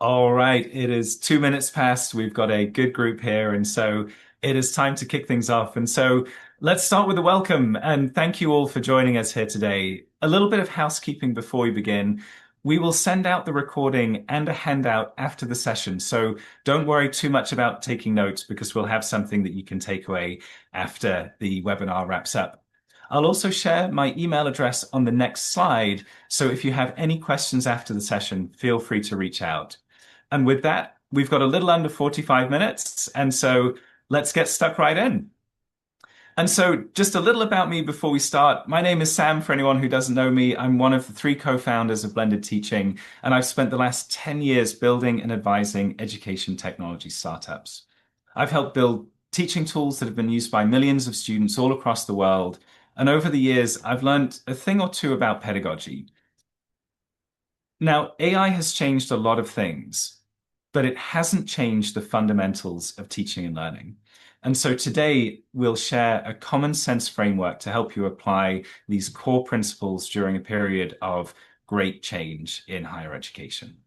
All right, it is 2 minutes past. We've got a good group here, and so it is time to kick things off. And so let's start with a welcome, and thank you all for joining us here today. A little bit of housekeeping before we begin. We will send out the recording and a handout after the session, so don't worry too much about taking notes because we'll have something that you can take away after the webinar wraps up. I'll also share my email address on the next slide, so if you have any questions after the session, feel free to reach out. And with that, we've got a little under 45 minutes. And so let's get stuck right in. And so just a little about me before we start. My name is Sam, for anyone who doesn't know me. I'm one of the three co-founders of Blended Teaching, and I've spent the last 10 years building and advising education technology startups. I've helped build teaching tools that have been used by millions of students all across the world. And over the years, I've learned a thing or two about pedagogy. Now, AI has changed a lot of things, but it hasn't changed the fundamentals of teaching and learning. And so today we'll share a common sense framework to help you apply these core principles during a period of great change in higher education.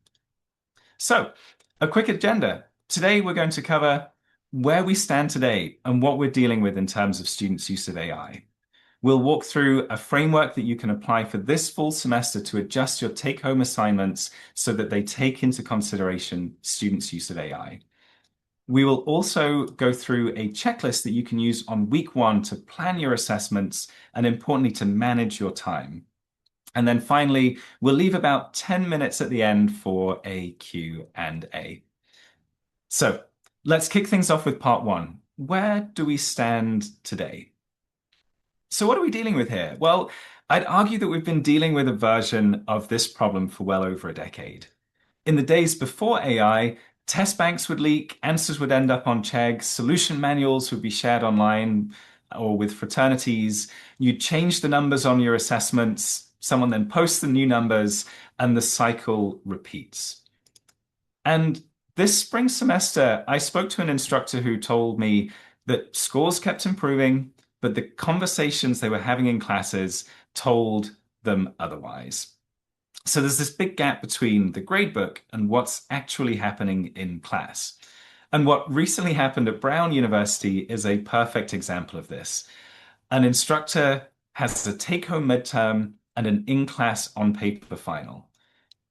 So, a quick agenda. Today we're going to cover where we stand today and what we're dealing with in terms of students' use of AI. We'll walk through a framework that you can apply for this full semester to adjust your take-home assignments so that they take into consideration students' use of AI. We will also go through a checklist that you can use on week one to plan your assessments and, importantly, to manage your time. And then finally, we'll leave about 10 minutes at the end for a Q&A. So let's kick things off with part one. Where do we stand today? So what are we dealing with here? Well, I'd argue that we've been dealing with a version of this problem for well over a decade. In the days before AI, test banks would leak, answers would end up on Chegg, solution manuals would be shared online or with fraternities. You'd change the numbers on your assessments, someone then posts the new numbers, and the cycle repeats. And this spring semester, I spoke to an instructor who told me that scores kept improving, but the conversations they were having in classes told them otherwise. So there's this big gap between the gradebook and what's actually happening in class. And what recently happened at Brown University is a perfect example of this. An instructor has a take-home midterm and an in-class on-paper final.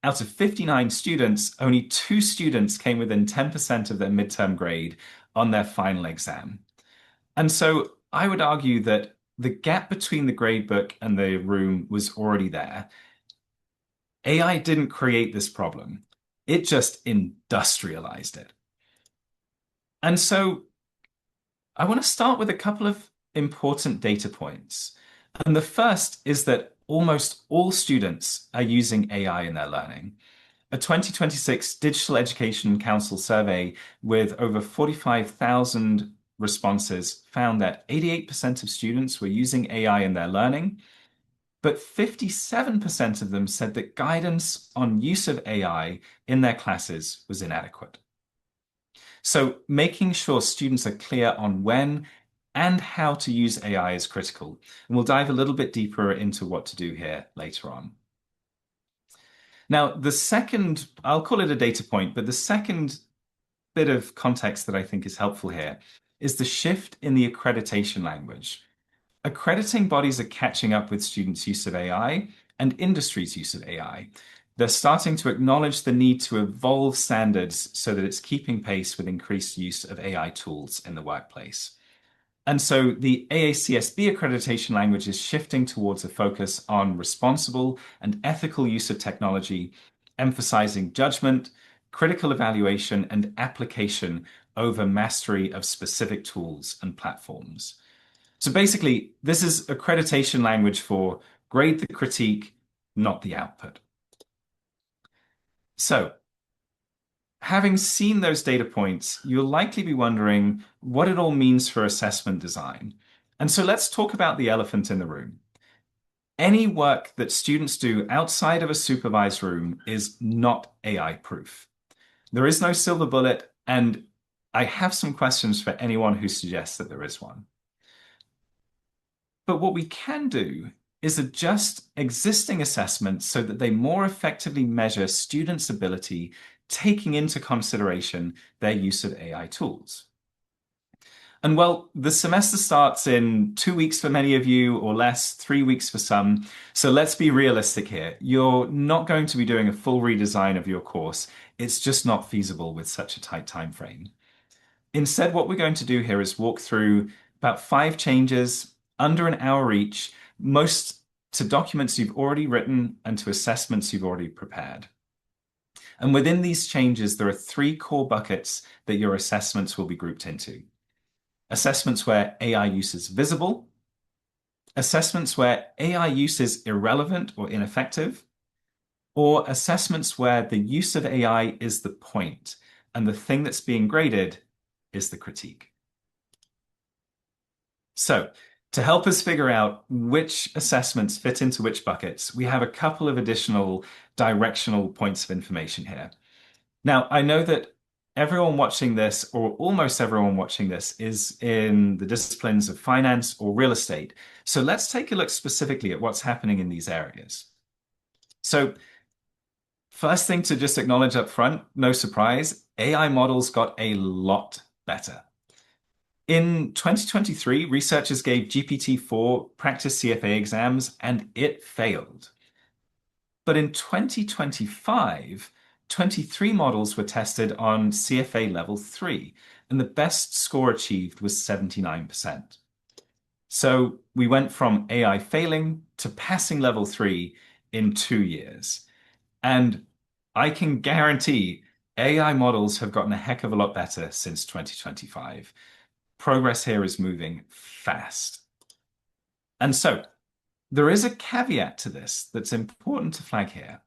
Out of 59 students, only 2 students came within 10% of their midterm grade on their final exam. And so I would argue that the gap between the gradebook and the room was already there. AI didn't create this problem. It just industrialized it. And so I want to start with a couple of important data points. And the first is that almost all students are using AI in their learning. A 2026 Digital Education Council survey with over 45,000 responses found that 88% of students were using AI in their learning, but 57% of them said that guidance on use of AI in their classes was inadequate. So making sure students are clear on when and how to use AI is critical. And we'll dive a little bit deeper into what to do here later on. Now, the second, I'll call it a data point, but the second bit of context that I think is helpful here is the shift in the accreditation language. Accrediting bodies are catching up with students' use of AI and industry's use of AI. They're starting to acknowledge the need to evolve standards so that it's keeping pace with increased use of AI tools in the workplace. And so the AACSB accreditation language is shifting towards a focus on responsible and ethical use of technology, emphasizing judgment, critical evaluation, and application over mastery of specific tools and platforms. So basically, this is accreditation language for grade the critique, not the output. So having seen those data points, you'll likely be wondering what it all means for assessment design. And so let's talk about the elephant in the room. Any work that students do outside of a supervised room is not AI proof. There is no silver bullet, and I have some questions for anyone who suggests that there is one. But what we can do is adjust existing assessments so that they more effectively measure students' ability, taking into consideration their use of AI tools. And well, the semester starts in 2 weeks for many of you, or less, 3 weeks for some. So let's be realistic here. You're not going to be doing a full redesign of your course. It's just not feasible with such a tight time frame. Instead, what we're going to do here is walk through about 5 changes under an hour each, most to documents you've already written and to assessments you've already prepared. And within these changes, there are 3 core buckets that your assessments will be grouped into. Assessments where AI use is visible, assessments where AI use is irrelevant or ineffective, or assessments where the use of AI is the point and the thing that's being graded is the critique. So, to help us figure out which assessments fit into which buckets, we have a couple of additional directional points of information here. Now, I know that everyone watching this, or almost everyone watching this, is in the disciplines of finance or real estate. So let's take a look specifically at what's happening in these areas. So first thing to just acknowledge up front, no surprise, AI models got a lot better. In 2023, researchers gave GPT-4 practice CFA exams and it failed. But in 2025, 23 models were tested on CFA level 3, and the best score achieved was 79%. So we went from AI failing to passing level 3 in 2 years. And I can guarantee AI models have gotten a heck of a lot better since 2025. Progress here is moving fast. And so there is a caveat to this that's important to flag here.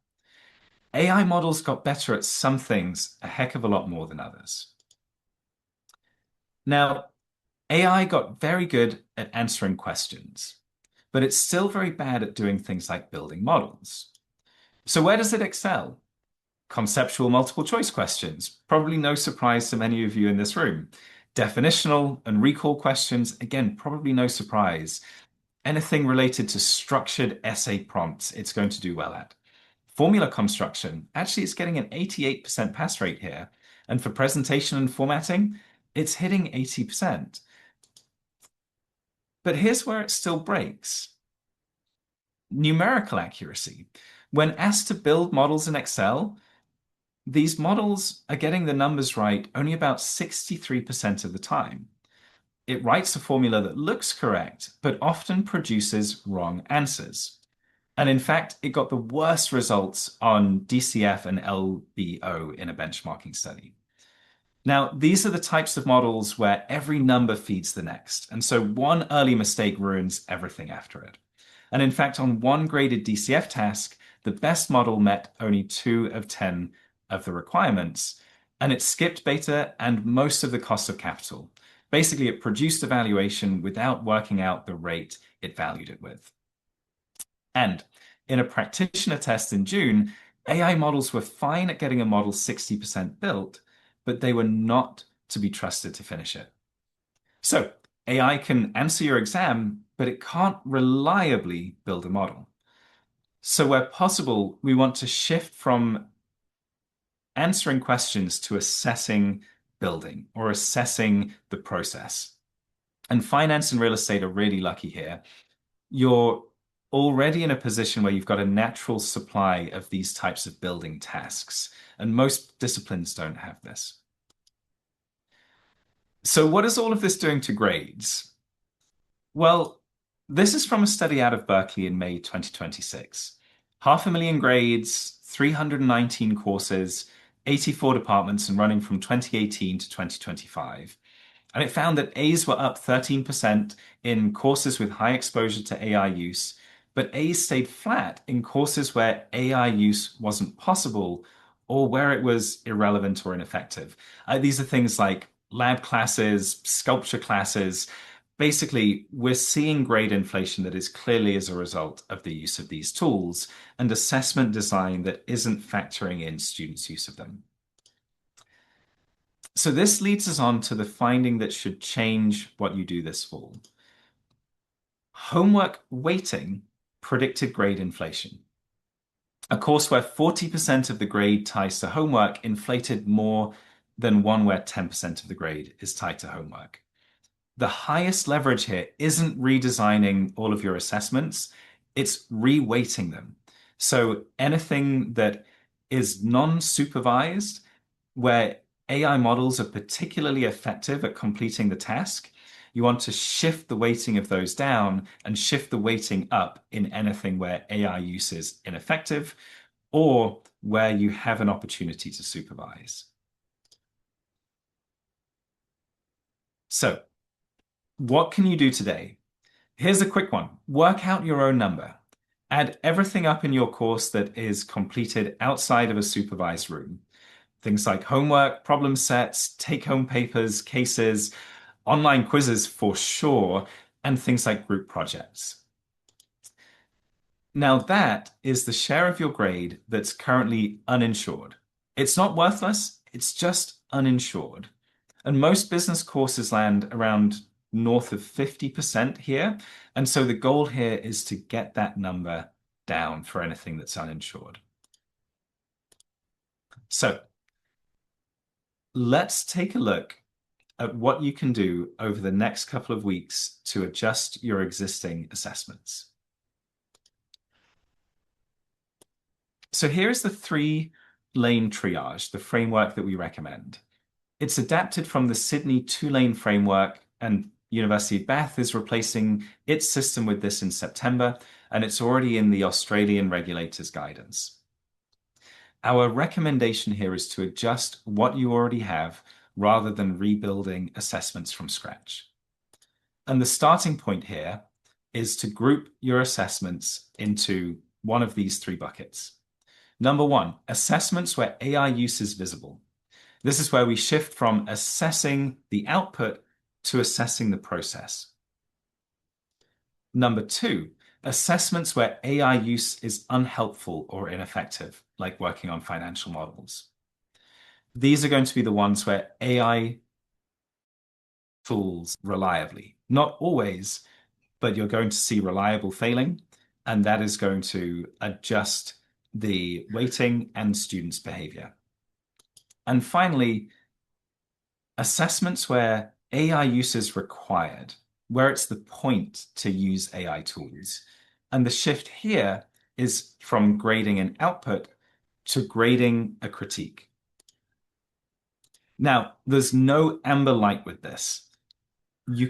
AI models got better at some things a heck of a lot more than others. Now, AI got very good at answering questions, but it's still very bad at doing things like building models. So where does it excel? Conceptual multiple choice questions, probably no surprise to many of you in this room. Definitional and recall questions, again, probably no surprise. Anything related to structured essay prompts, it's going to do well at. Formula construction, actually it's getting an 88% pass rate here. And for presentation and formatting, it's hitting 80%. But here's where it still breaks. Numerical accuracy. When asked to build models in Excel, these models are getting the numbers right only about 63% of the time. It writes a formula that looks correct, but often produces wrong answers. And in fact, it got the worst results on DCF and LBO in a benchmarking study. Now, these are the types of models where every number feeds the next. And so one early mistake ruins everything after it. And in fact, on one graded DCF task, the best model met only 2 of 10 of the requirements, and it skipped beta and most of the cost of capital. Basically, it produced a valuation without working out the rate it valued it with. And in a practitioner test in June, AI models were fine at getting a model 60% built, but they were not to be trusted to finish it. So AI can answer your exam, but it can't reliably build a model. So where possible, we want to shift from answering questions to assessing building or assessing the process. And finance and real estate are really lucky here. You're already in a position where you've got a natural supply of these types of building tasks, and most disciplines don't have this. So what is all of this doing to grades? Well, this is from a study out of Berkeley in May 2026. 500,000 grades, 319 courses, 84 departments, and running from 2018 to 2025. And it found that A's were up 13% in courses with high exposure to AI use, but A's stayed flat in courses where AI use wasn't possible or where it was irrelevant or ineffective. These are things like lab classes, sculpture classes. Basically, we're seeing grade inflation that is clearly as a result of the use of these tools and assessment design that isn't factoring in students' use of them. So this leads us on to the finding that should change what you do this fall. Homework weighting predicted grade inflation. A course where 40% of the grade ties to homework inflated more than one where 10% of the grade is tied to homework. The highest leverage here isn't redesigning all of your assessments, it's reweighting them. So anything that is non-supervised, where AI models are particularly effective at completing the task, you want to shift the weighting of those down and shift the weighting up in anything where AI use is ineffective or where you have an opportunity to supervise. So, what can you do today? Here's a quick one. Work out your own number. Add everything up in your course that is completed outside of a supervised room. Things like homework, problem sets, take-home papers, cases, online quizzes for sure, and things like group projects. Now that is the share of your grade that's currently uninsured. It's not worthless, it's just uninsured. And most business courses land around north of 50% here. And so the goal here is to get that number down for anything that's uninsured. So let's take a look at what you can do over the next couple of weeks to adjust your existing assessments. So here's the 3-lane triage, the framework that we recommend. It's adapted from the Sydney 2-lane framework, and University of Bath is replacing its system with this in September, and it's already in the Australian regulator's guidance. Our recommendation here is to adjust what you already have rather than rebuilding assessments from scratch. And the starting point here is to group your assessments into one of these 3 buckets. Number 1, assessments where AI use is visible. This is where we shift from assessing the output to assessing the process. Number 2, assessments where AI use is unhelpful or ineffective, like working on financial models. These are going to be the ones where AI tools reliably. Not always, but you're going to see reliable failing, and that is going to adjust the weighting and students' behavior. And finally, assessments where AI use is required, where it's the point to use AI tools. And the shift here is from grading an output to grading a critique. Now, there's no amber light with this. You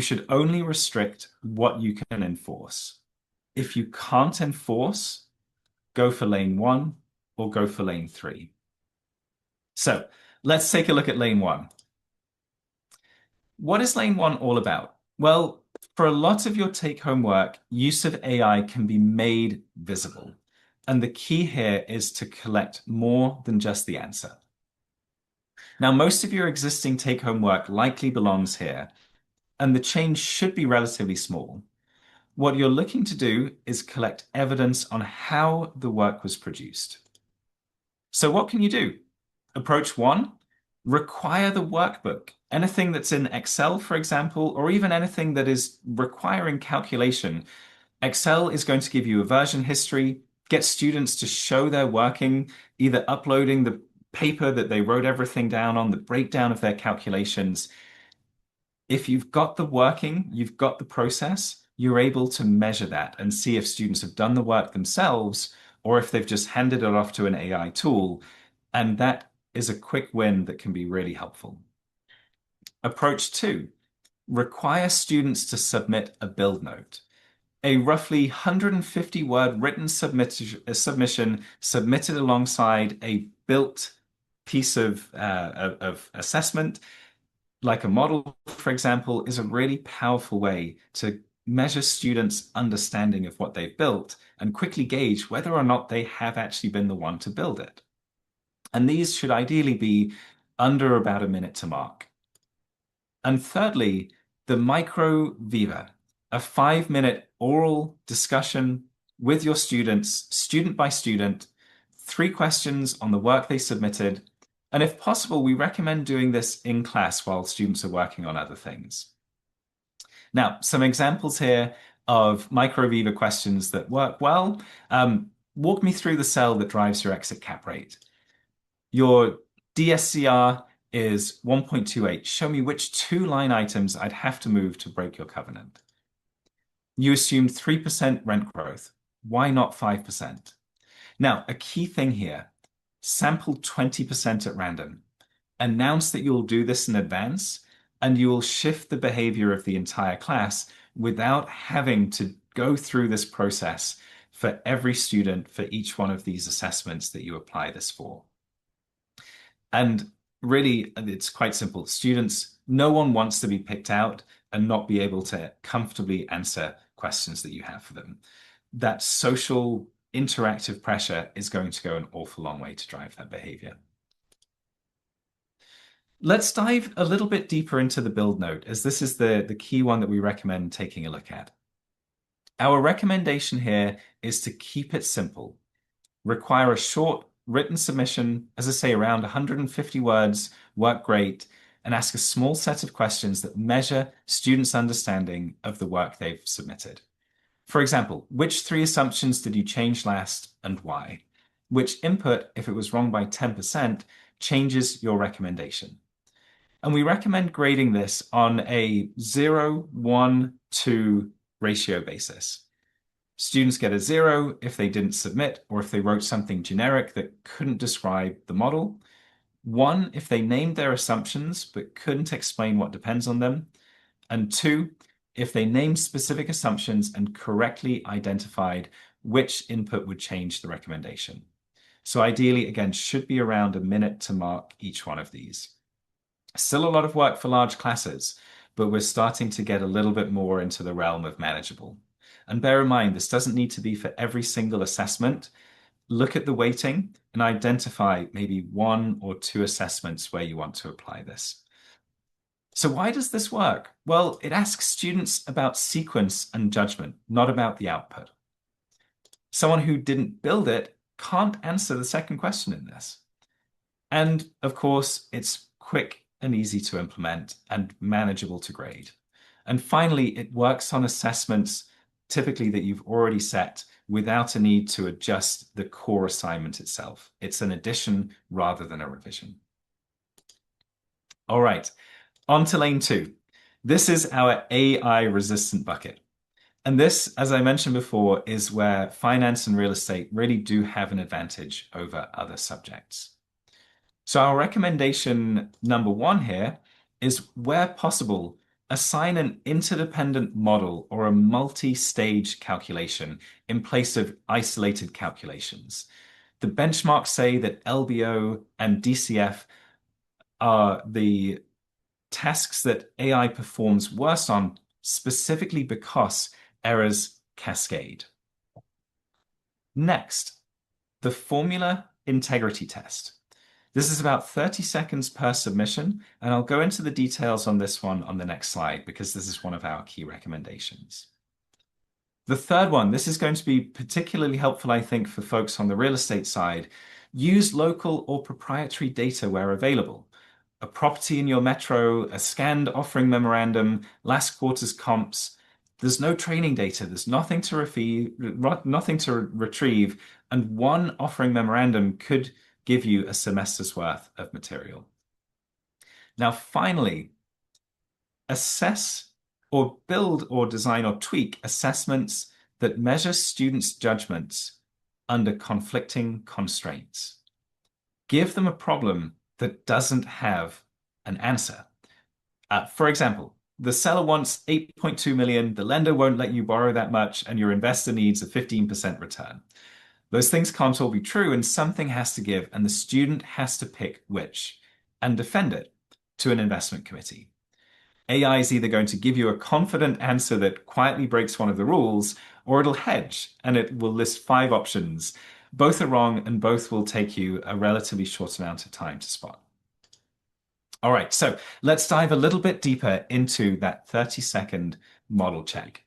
should only restrict what you can enforce. If you can't enforce, go for lane 1 or go for lane 3. So let's take a look at lane 1. What is lane 1 all about? Well, for a lot of your take-home work, use of AI can be made visible. And the key here is to collect more than just the answer. Now, most of your existing take-home work likely belongs here, and the change should be relatively small. What you're looking to do is collect evidence on how the work was produced. So what can you do? Approach 1, require the workbook. Anything that's in Excel, for example, or even anything that is requiring calculation. Excel is going to give you a version history, get students to show their working, either uploading the paper that they wrote everything down on, the breakdown of their calculations. If you've got the working, you've got the process, you're able to measure that and see if students have done the work themselves or if they've just handed it off to an AI tool. And that is a quick win that can be really helpful. Approach 2, require students to submit a build note. A roughly 150-word written submission submitted alongside a built piece of assessment, like a model, for example, is a really powerful way to measure students' understanding of what they've built and quickly gauge whether or not they have actually been the one to build it. And these should ideally be under about a minute to mark. And thirdly, the micro viva, a 5-minute oral discussion with your students, student by student, 3 questions on the work they submitted. And if possible, we recommend doing this in class while students are working on other things. Now, some examples here of microviva questions that work well. Walk me through the cell that drives your exit cap rate. Your DSCR is 1.28. Show me which two line items I'd have to move to break your covenant. You assumed 3% rent growth. Why not 5%? Now, a key thing here, sample 20% at random. Announce that you'll do this in advance, and you will shift the behavior of the entire class without having to go through this process for every student for each one of these assessments that you apply this for. And really, it's quite simple. Students, no one wants to be picked out and not be able to comfortably answer questions that you have for them. That social interactive pressure is going to go an awful long way to drive that behavior. Let's dive a little bit deeper into the build note, as this is the key one that we recommend taking a look at. Our recommendation here is to keep it simple. Require a short written submission, as I say, around 150 words, work great, and ask a small set of questions that measure students' understanding of the work they've submitted. For example, which 3 assumptions did you change last and why? Which input, if it was wrong by 10%, changes your recommendation? And we recommend grading this on a 0, 1, 2 ratio basis. Students get a 0 if they didn't submit or if they wrote something generic that couldn't describe the model. 1 if they named their assumptions but couldn't explain what depends on them. And 2 if they named specific assumptions and correctly identified which input would change the recommendation. So ideally, again, should be around a minute to mark each one of these. Still a lot of work for large classes, but we're starting to get a little bit more into the realm of manageable. And bear in mind, this doesn't need to be for every single assessment. Look at the weighting and identify maybe 1 or 2 assessments where you want to apply this. So why does this work? Well, it asks students about sequence and judgment, not about the output. Someone who didn't build it can't answer the second question in this. And of course, it's quick and easy to implement and manageable to grade. And finally, it works on assessments typically that you've already set without a need to adjust the core assignment itself. It's an addition rather than a revision. All right, on to lane 2. This is our AI-resistant bucket. And this, as I mentioned before, is where finance and real estate really do have an advantage over other subjects. So our recommendation number 1 here is, where possible, assign an interdependent model or a multi-stage calculation in place of isolated calculations. The benchmarks say that LBO and DCF are the tasks that AI performs worse on, specifically because errors cascade. Next, the formula integrity test. This is about 30 seconds per submission, and I'll go into the details on this one on the next slide because this is one of our key recommendations. The third one, this is going to be particularly helpful, I think, for folks on the real estate side. Use local or proprietary data where available. A property in your metro, a scanned offering memorandum, last quarter's comps. There's no training data. There's nothing to retrieve, and one offering memorandum could give you a semester's worth of material. Now, finally, assess or build or design or tweak assessments that measure students' judgments under conflicting constraints. Give them a problem that doesn't have an answer. For example, the seller wants 8.2 million, the lender won't let you borrow that much, and your investor needs a 15% return. Those things can't all be true, and something has to give, and the student has to pick which and defend it to an investment committee. AI is either going to give you a confident answer that quietly breaks one of the rules, or it'll hedge and it will list 5 options. Both are wrong, and both will take you a relatively short amount of time to spot. All right, so let's dive a little bit deeper into that 30-second model check.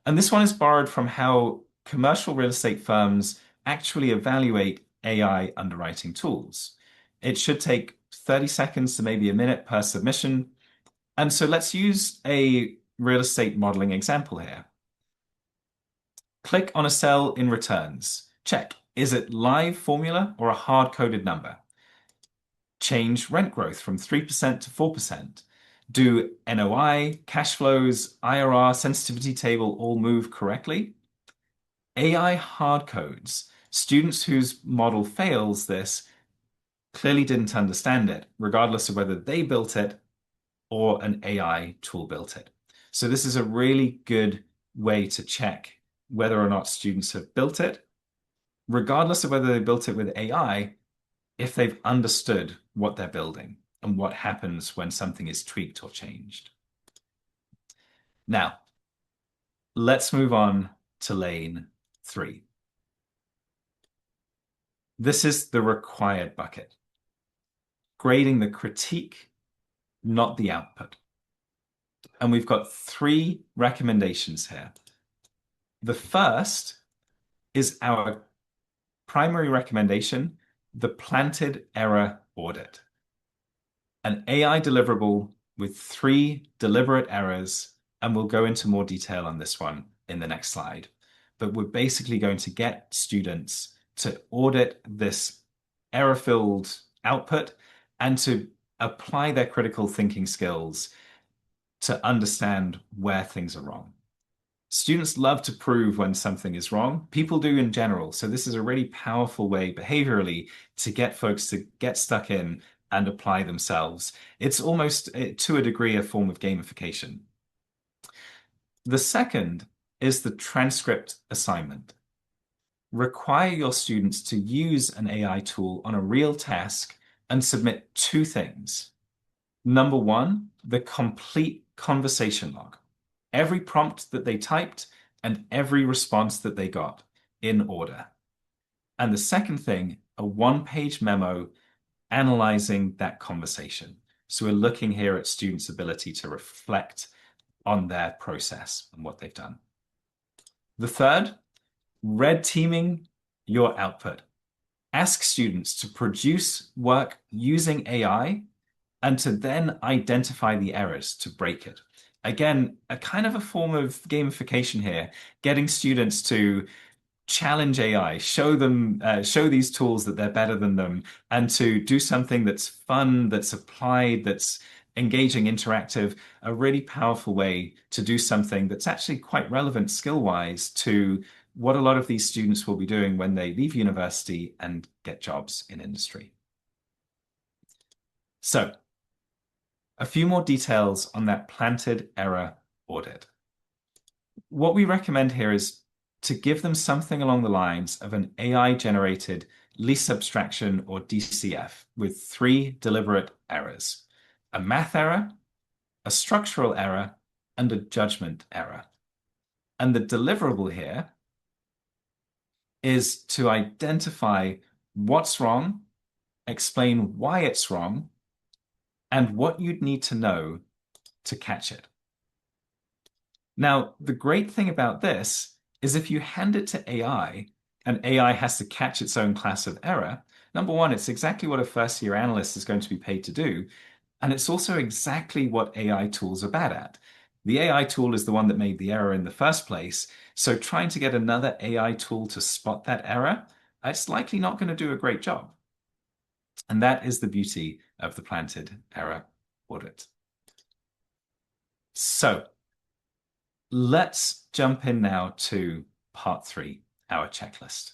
And this one is borrowed from how commercial real estate firms actually evaluate AI underwriting tools. It should take 30 seconds to maybe a minute per submission. And so let's use a real estate modeling example here. Click on a cell in returns. Check, is it live formula or a hard-coded number? Change rent growth from 3% to 4%. Do NOI, cash flows, IRR, sensitivity table all move correctly? AI hard codes. Students whose model fails this clearly didn't understand it, regardless of whether they built it or an AI tool built it. So this is a really good way to check whether or not students have built it, regardless of whether they built it with AI, if they've understood what they're building and what happens when something is tweaked or changed. Now, let's move on to lane 3. This is the required bucket. Grading the critique, not the output. And we've got 3 recommendations here. The first is our primary recommendation, the planted error audit. An AI deliverable with 3 deliberate errors, and we'll go into more detail on this one in the next slide. But we're basically going to get students to audit this error-filled output and to apply their critical thinking skills to understand where things are wrong. Students love to prove when something is wrong. People do in general. So this is a really powerful way behaviorally to get folks to get stuck in and apply themselves. It's almost, to a degree, a form of gamification. The second is the transcript assignment. Require your students to use an AI tool on a real task and submit 2 things. Number 1, the complete conversation log. Every prompt that they typed and every response that they got in order. And the second thing, a 1-page memo analyzing that conversation. So we're looking here at students' ability to reflect on their process and what they've done. The third, red teaming your output. Ask students to produce work using AI and to then identify the errors to break it. Again, a kind of a form of gamification here, getting students to challenge AI, show these tools that they're better than them, and to do something that's fun, that's applied, that's engaging, interactive, a really powerful way to do something that's actually quite relevant skill-wise to what a lot of these students will be doing when they leave university and get jobs in industry. So, a few more details on that planted error audit. What we recommend here is to give them something along the lines of an AI-generated least subtraction or DCF with 3 deliberate errors: a math error, a structural error, and a judgment error. And the deliverable here is to identify what's wrong, explain why it's wrong, and what you'd need to know to catch it. Now, the great thing about this is if you hand it to AI, and AI has to catch its own class of error, number 1, it's exactly what a first-year analyst is going to be paid to do, and it's also exactly what AI tools are bad at. The AI tool is the one that made the error in the first place, so trying to get another AI tool to spot that error, it's likely not going to do a great job. And that is the beauty of the planted error audit. So let's jump in now to part 3, our checklist.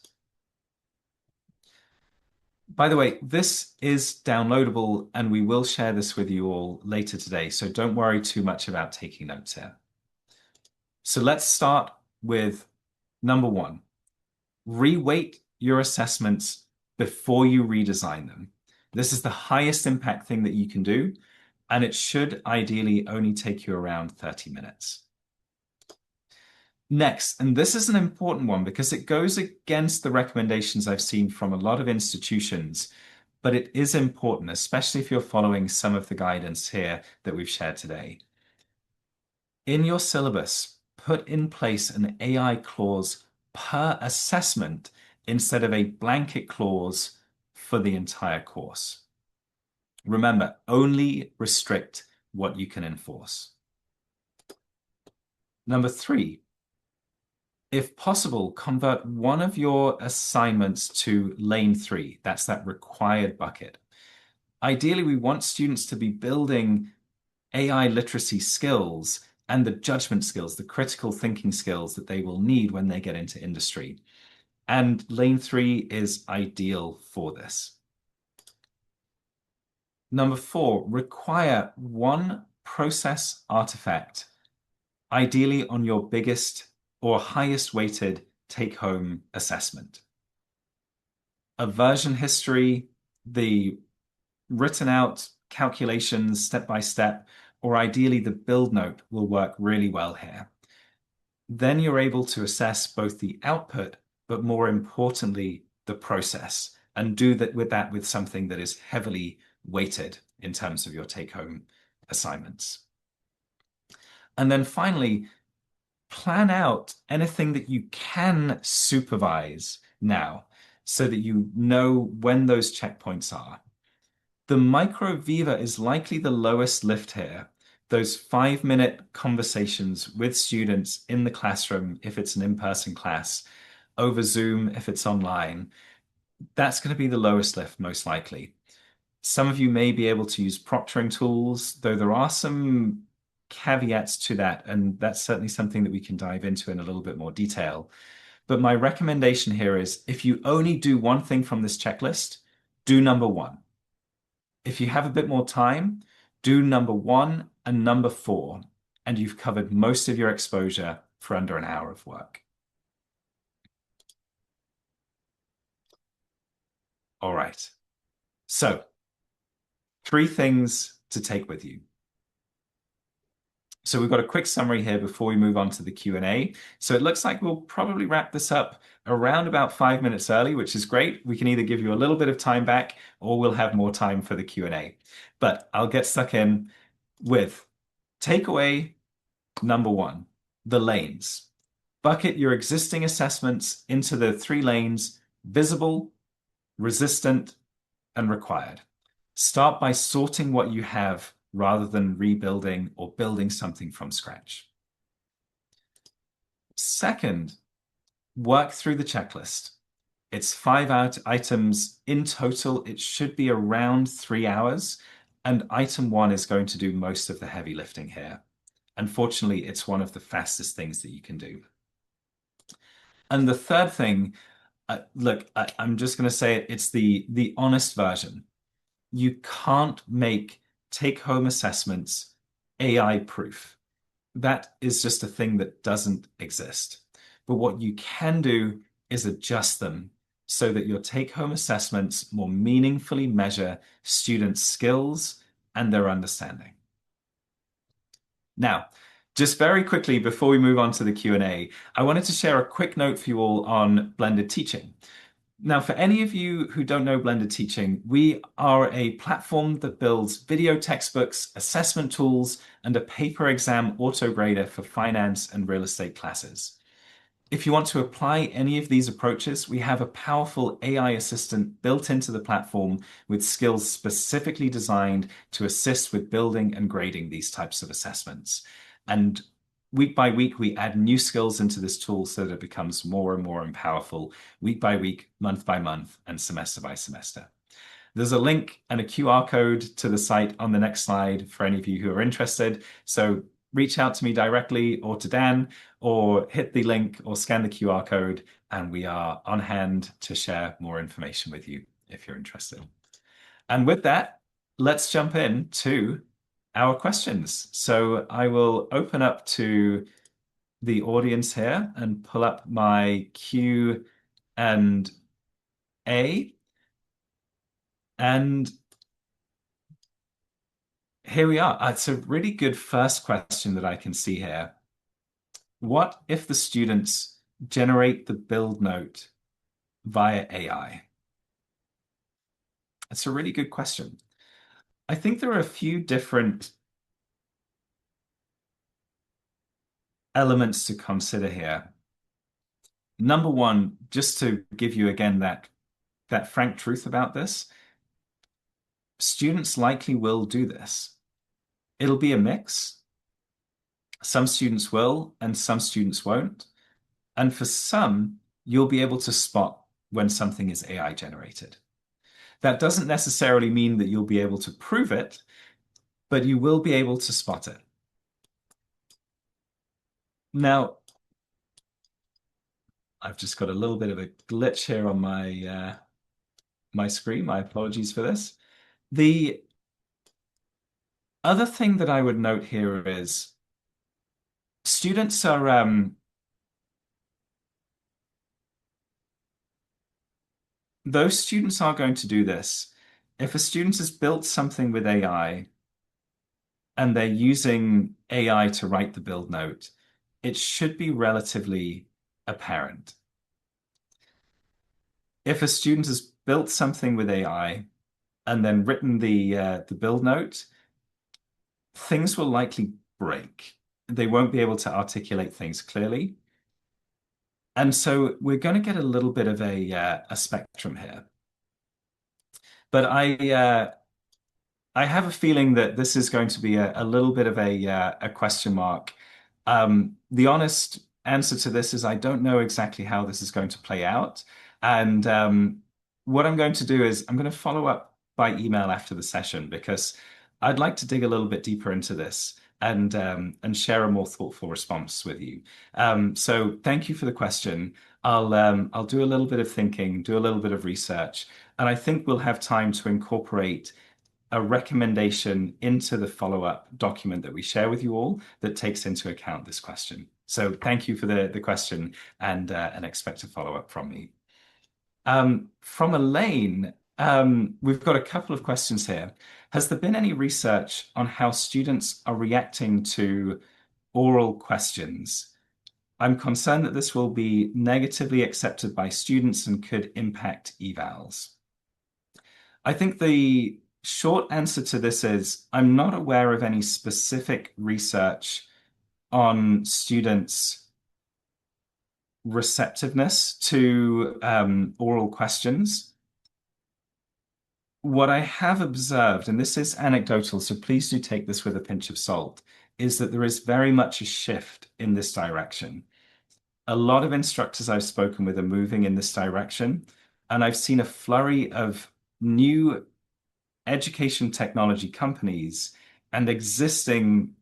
By the way, this is downloadable and we will share this with you all later today, so don't worry too much about taking notes here. So let's start with number 1. Reweight your assessments before you redesign them. This is the highest impact thing that you can do, and it should ideally only take you around 30 minutes. Next, and this is an important one because it goes against the recommendations I've seen from a lot of institutions, but it is important, especially if you're following some of the guidance here that we've shared today. In your syllabus, put in place an AI clause per assessment instead of a blanket clause for the entire course. Remember, only restrict what you can enforce. Number 3, If possible, convert one of your assignments to lane 3. That's that required bucket. Ideally, we want students to be building AI literacy skills and the judgment skills, the critical thinking skills that they will need when they get into industry. And lane 3 is ideal for this. Number 4, require one process artifact, ideally on your biggest or highest weighted take-home assessment. A version history, the written out calculations step by step, or ideally the build note will work really well here. Then you're able to assess both the output, but more importantly, the process, and do that with something that is heavily weighted in terms of your take-home assignments. And then finally, plan out anything that you can supervise now so that you know when those checkpoints are. The micro viva is likely the lowest lift here. Those 5-minute conversations with students in the classroom, if it's an in-person class, over Zoom, if it's online, that's going to be the lowest lift most likely. Some of you may be able to use proctoring tools, though there are some caveats to that, and that's certainly something that we can dive into in a little bit more detail. But my recommendation here is if you only do one thing from this checklist, do number 1. If you have a bit more time, do number 1 and number 4, and you've covered most of your exposure for under an hour of work. All right. So, 3 things to take with you. So we've got a quick summary here before we move on to the Q&A. So it looks like we'll probably wrap this up around about 5 minutes early, which is great. We can either give you a little bit of time back or we'll have more time for the Q&A. But I'll get stuck in with takeaway number 1, the lanes. Bucket your existing assessments into the 3 lanes: visible, resistant, and required. Start by sorting what you have rather than rebuilding or building something from scratch. Second, work through the checklist. It's 5 items in total. It should be around 3 hours, and item 1 is going to do most of the heavy lifting here. Unfortunately, it's one of the fastest things that you can do. And the third thing, look, I'm just going to say it, it's the honest version. You can't make take-home assessments AI proof. That is just a thing that doesn't exist. But what you can do is adjust them so that your take-home assessments more meaningfully measure students' skills and their understanding. Now, just very quickly before we move on to the Q&A, I wanted to share a quick note for you all on blended teaching. Now, for any of you who don't know blended teaching, we are a platform that builds video textbooks, assessment tools, and a paper exam autograder for finance and real estate classes. If you want to apply any of these approaches, we have a powerful AI assistant built into the platform with skills specifically designed to assist with building and grading these types of assessments. And week by week, we add new skills into this tool so that it becomes more and more powerful week by week, month by month, and semester by semester. There's a link and a QR code to the site on the next slide for any of you who are interested. So reach out to me directly or to Dan, or hit the link or scan the QR code, and we are on hand to share more information with you if you're interested. And with that, let's jump in to our questions. So I will open up to the audience here and pull up my Q and A. And here we are. It's a really good first question that I can see here. What if the students generate the build note via AI? It's a really good question. I think there are a few different elements to consider here. Number 1, just to give you again that frank truth about this, students likely will do this. It'll be a mix. Some students will and some students won't. And for some, you'll be able to spot when something is AI generated. That doesn't necessarily mean that you'll be able to prove it, but you will be able to spot it. Now, I've just got a little bit of a glitch here on my screen. My apologies for this. The other thing that I would note here is students are those students are going to do this. If a student has built something with AI and they're using AI to write the build note, it should be relatively apparent. If a student has built something with AI and then written the build note, things will likely break. They won't be able to articulate things clearly. And so we're going to get a little bit of a spectrum here. But I have a feeling that this is going to be a little bit of a question mark. The honest answer to this is I don't know exactly how this is going to play out. And what I'm going to do is I'm going to follow up by email after the session because I'd like to dig a little bit deeper into this and share a more thoughtful response with you. So thank you for the question. I'll do a little bit of thinking, do a little bit of research, and I think we'll have time to incorporate a recommendation into the follow-up document that we share with you all that takes into account this question. So thank you for the question and expect a follow-up from me. From Elaine, we've got a couple of questions here. Has there been any research on how students are reacting to oral questions? I'm concerned that this will be negatively accepted by students and could impact evals. I think the short answer to this is I'm not aware of any specific research on students' receptiveness to oral questions. What I have observed, and this is anecdotal, so please do take this with a pinch of salt, is that there is very much a shift in this direction. A lot of instructors I've spoken with are moving in this direction, and I've seen a flurry of new education technology companies and existing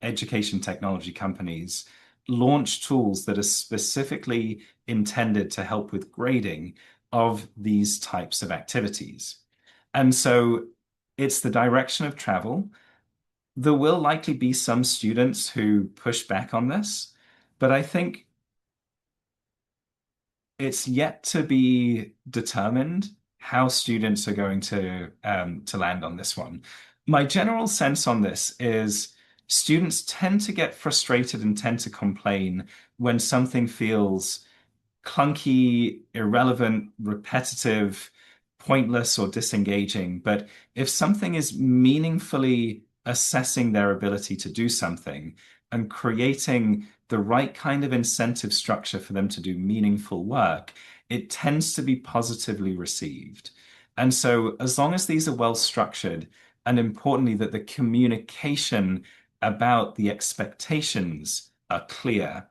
education technology companies launch tools that are specifically intended to help with grading of these types of activities. And so it's the direction of travel. There will likely be some students who push back on this, but I think it's yet to be determined how students are going to land on this one. My general sense on this is students tend to get frustrated and tend to complain when something feels clunky, irrelevant, repetitive, pointless, or disengaging. But if something is meaningfully assessing their ability to do something and creating the right kind of incentive structure for them to do meaningful work, it tends to be positively received. And so, as long as these are well structured, and importantly, that the communication about the expectations are clear,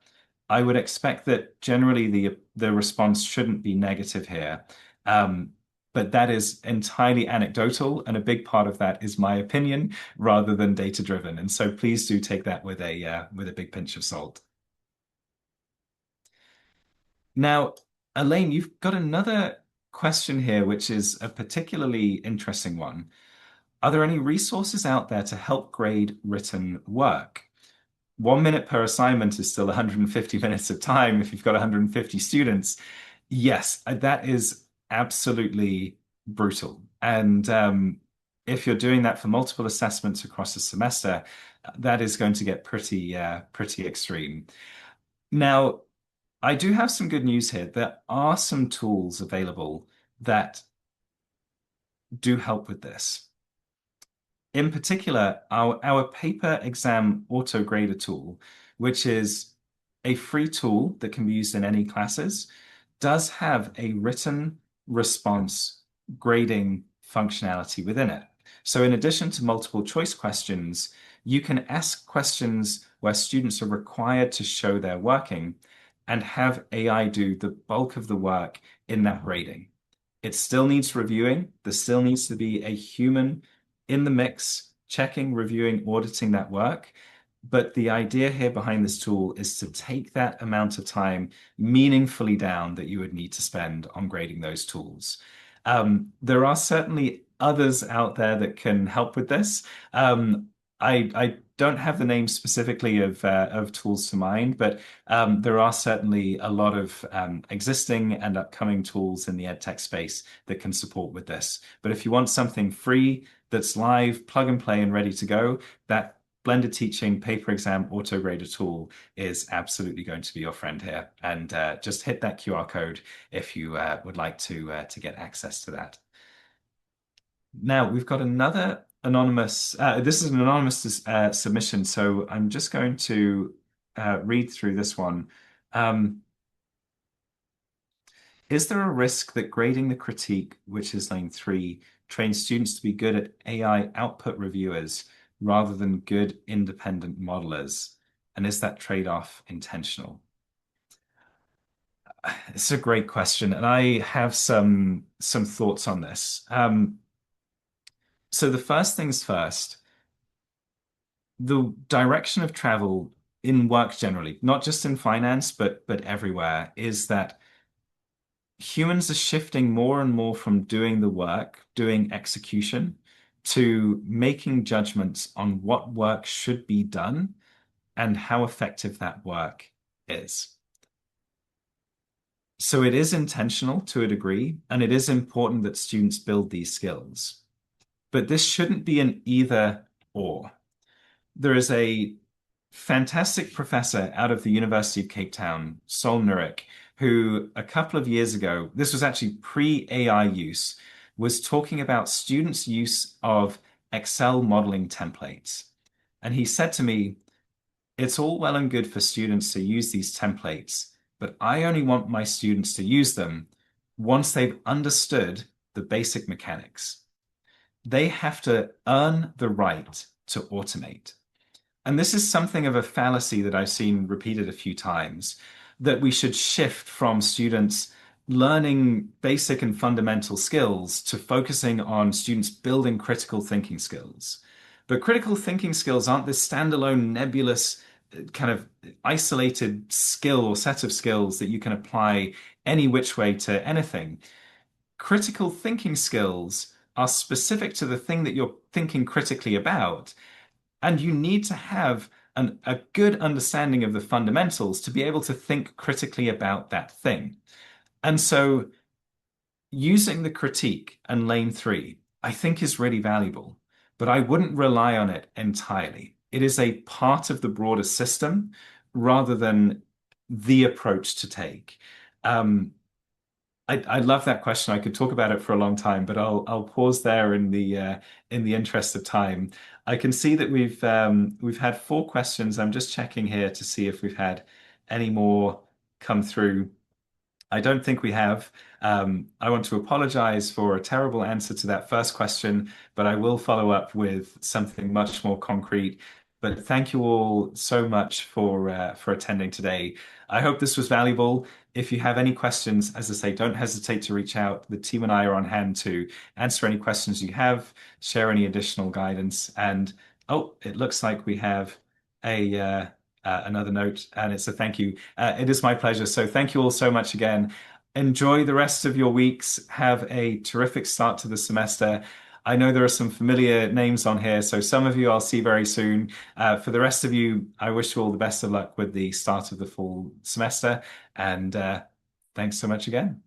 I would expect that generally the response shouldn't be negative here. But that is entirely anecdotal, and a big part of that is my opinion rather than data driven. And so please do take that with a big pinch of salt. Now, Elaine, you've got another question here, which is a particularly interesting one. Are there any resources out there to help grade written work? 1 minute per assignment is still 150 minutes of time if you've got 150 students. Yes, that is absolutely brutal. And if you're doing that for multiple assessments across a semester, that is going to get pretty extreme. Now, I do have some good news here. There are some tools available that do help with this. In particular, our paper exam auto grader tool, which is a free tool that can be used in any classes, does have a written response grading functionality within it. So in addition to multiple choice questions, you can ask questions where students are required to show their working, and have AI do the bulk of the work in that grading. It still needs reviewing. There still needs to be a human in the mix, checking, reviewing, auditing that work. But the idea here behind this tool is to take that amount of time meaningfully down that you would need to spend on grading those tools. There are certainly others out there that can help with this. I don't have the name specifically of tools to mind, but there are certainly a lot of existing and upcoming tools in the edtech space that can support with this. But if you want something free that's live, plug and play, and ready to go, that blended teaching paper exam auto grader tool is absolutely going to be your friend here. And just hit that QR code if you would like to get access to that. Now we've got another anonymous. This is an anonymous submission, so I'm just going to read through this one. Um, is there a risk that grading the critique, which is lane 3, trains students to be good at AI output reviewers rather than good independent modelers? And is that trade-off intentional? It's a great question, and I have some thoughts on this. So the first things first, the direction of travel in work generally, not just in finance, but everywhere, is that humans are shifting more and more from doing the work, doing execution, to making judgments on what work should be done and how effective that work is. So it is intentional to a degree, and it is important that students build these skills. But this shouldn't be an either or. There is a fantastic professor out of the University of Cape Town, Sol Nurek, who a couple of years ago, this was actually pre-AI use, was talking about students' use of Excel modeling templates. And he said to me, it's all well and good for students to use these templates, but I only want my students to use them once they've understood the basic mechanics. They have to earn the right to automate. And this is something of a fallacy that I've seen repeated a few times, that we should shift from students learning basic and fundamental skills to focusing on students building critical thinking skills. But critical thinking skills aren't this standalone nebulous kind of isolated skill or set of skills that you can apply any which way to anything. Critical thinking skills are specific to the thing that you're thinking critically about. And you need to have a good understanding of the fundamentals to be able to think critically about that thing. And so using the critique and lane 3, I think is really valuable, but I wouldn't rely on it entirely. It is a part of the broader system rather than the approach to take. I love that question. I could talk about it for a long time, but I'll pause there in the interest of time. I can see that we've had 4 questions. I'm just checking here to see if we've had any more come through. I don't think we have. I want to apologize for a terrible answer to that first question, but I will follow up with something much more concrete. But thank you all so much for attending today. I hope this was valuable. If you have any questions, as I say, don't hesitate to reach out. The team and I are on hand to answer any questions you have, share any additional guidance. And oh, it looks like we have a another note, and it's a thank you. It is my pleasure. So thank you all so much again. Enjoy the rest of your weeks. Have a terrific start to the semester. I know there are some familiar names on here, so some of you I'll see very soon. For the rest of you, I wish you all the best of luck with the start of the fall semester, and thanks so much again.